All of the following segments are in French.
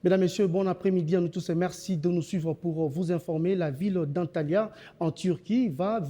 Mesdames, Messieurs, bon après-midi à nous tous et merci de nous suivre pour vous informer. La ville d'Antalya en Turquie va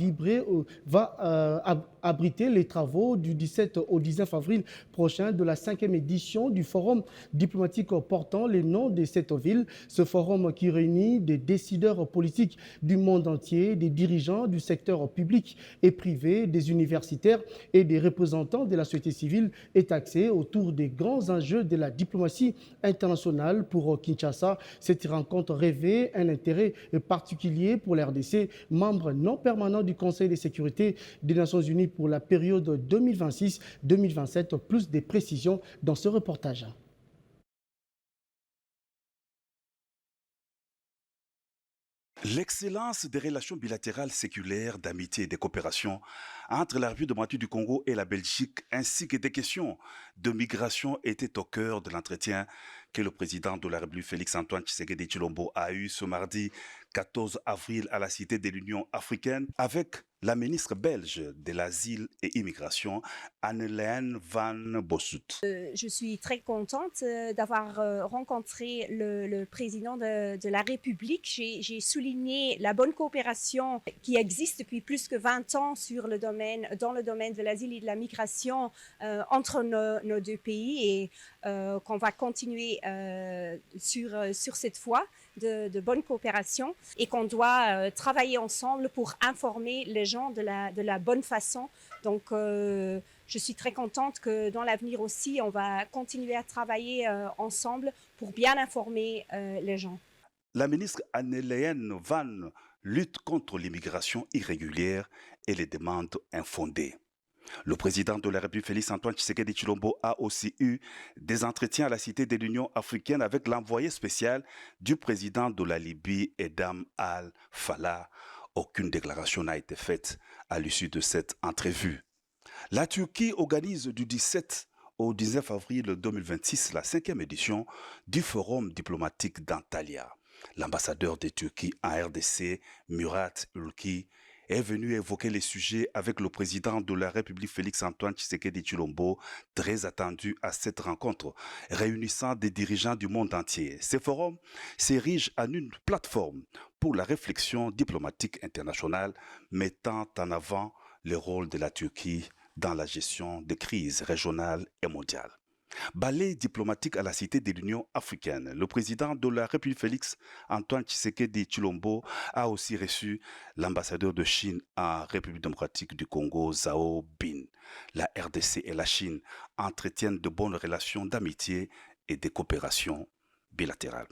abriter les travaux du 17 au 19 avril prochain de la 5e édition du forum diplomatique portant les noms de cette ville. Ce forum qui réunit des décideurs politiques du monde entier, des dirigeants du secteur public et privé, des universitaires et des représentants de la société civile est axé autour des grands enjeux de la diplomatie internationale. Pour Kinshasa, cette rencontre revêt un intérêt particulier pour la RDC, membre non permanent du Conseil de sécurité des Nations Unies pour la période 2026-2027. Plus de précisions dans ce reportage. L'excellence des relations bilatérales séculaires d'amitié et de coopération entre la République démocratique du Congo et la Belgique, ainsi que des questions de migration, étaient au cœur de l'entretien que le président de la République, Félix-Antoine Tshisekedi Tshilombo, a eu ce mardi 14 avril à la Cité de l'Union africaine avec la ministre belge de l'Asile et Immigration, Anne-Hélène Van Bossut. Je suis très contente d'avoir rencontré le président de la République. J'ai souligné la bonne coopération qui existe depuis plus que 20 ans dans le domaine de l'asile et de la migration entre nos deux pays et qu'on va continuer sur cette voie de bonne coopération et qu'on doit travailler ensemble pour informer les gens de la bonne façon. Donc, je suis très contente que dans l'avenir aussi, on va continuer à travailler ensemble pour bien informer les gens. La ministre Anne-Hélène Van lutte contre l'immigration irrégulière et les demandes infondées. Le président de la République, Félix-Antoine Tshisekedi Tshilombo, a aussi eu des entretiens à la Cité de l'Union africaine avec l'envoyé spécial du président de la Libye, Edam Al-Falah. Aucune déclaration n'a été faite à l'issue de cette entrevue. La Turquie organise du 17 au 19 avril 2026 la 5e édition du Forum diplomatique d'Antalya. L'ambassadeur de Turquie en RDC, Murat Ülke, est venu évoquer les sujets avec le président de la République Félix-Antoine Tshisekedi Tshilombo, très attendu à cette rencontre, réunissant des dirigeants du monde entier. Ce forum s'érige en une plateforme pour la réflexion diplomatique internationale, mettant en avant le rôle de la Turquie dans la gestion des crises régionales et mondiales. Balai diplomatique à la Cité de l'Union africaine. Le président de la République Félix-Antoine Tshisekedi Tshilombo a aussi reçu l'ambassadeur de Chine en République démocratique du Congo, Zhao Bin. La RDC et la Chine entretiennent de bonnes relations d'amitié et de coopération bilatérale.